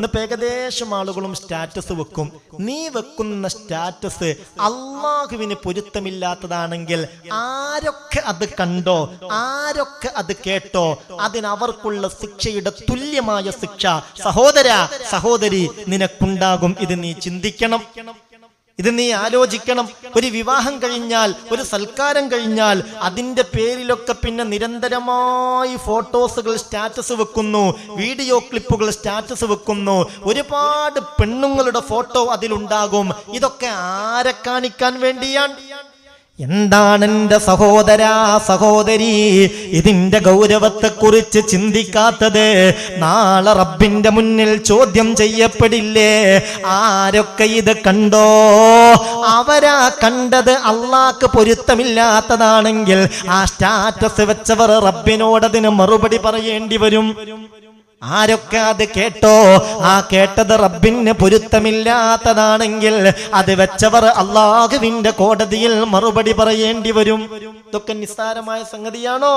ഇന്നിപ്പോൾ ഏകദേശം ആളുകളും സ്റ്റാറ്റസ് വെക്കും. നീ വെക്കുന്ന സ്റ്റാറ്റസ് അള്ളാഹുവിന് പൊരുത്തമില്ലാത്തതാണെങ്കിൽ ആരൊക്കെ അത് കണ്ടോ, ആരൊക്കെ അത് കേട്ടോ, അതിനവർക്കുള്ള ശിക്ഷയുടെ തുല്യമായ ശിക്ഷ സഹോദര സഹോദരി നിനക്കുണ്ടാകും. ഇത് നീ ചിന്തിക്കണം, ഇത് നീ ആലോചിക്കണം. ഒരു വിവാഹം കഴിഞ്ഞാൽ, ഒരു സൽക്കാരം കഴിഞ്ഞാൽ അതിൻ്റെ പേരിലൊക്കെ പിന്നെ നിരന്തരമായി ഫോട്ടോസുകൾ സ്റ്റാറ്റസ് വെക്കുന്നു, വീഡിയോ ക്ലിപ്പുകൾ സ്റ്റാറ്റസ് വെക്കുന്നു, ഒരുപാട് പെണ്ണുങ്ങളുടെ ഫോട്ടോ അതിലുണ്ടാകും. ഇതൊക്കെ ആരെ കാണിക്കാൻ വേണ്ടിയാണ്? എന്താണ് എൻ്റെ സഹോദരാ സഹോദരി ഇതിന്റെ ഗൗരവത്തെക്കുറിച്ച് ചിന്തിക്കാത്തത്? നാളെ റബ്ബിന്റെ മുന്നിൽ ചോദ്യം ചെയ്യപ്പെടില്ലേ? ആരൊക്കെ ഇത് കണ്ടോ, അവരാ കണ്ടത് അള്ളാഹ്ക്ക് പൊരുത്തമില്ലാത്തതാണെങ്കിൽ ആ സ്റ്റാറ്റസ് വെച്ചവർ റബ്ബിനോടതിന് മറുപടി പറയേണ്ടി വരും. ആരൊക്കെ അത് കേട്ടോ, ആ കേട്ടത് റബ്ബിന് പൊരുത്തമില്ലാത്തതാണെങ്കിൽ അത് വെച്ചവർ അള്ളാഹുവിന്റെ കോടതിയിൽ മറുപടി പറയേണ്ടി വരും. ഇതൊക്കെ നിസ്സാരമായ സംഗതിയാണോ?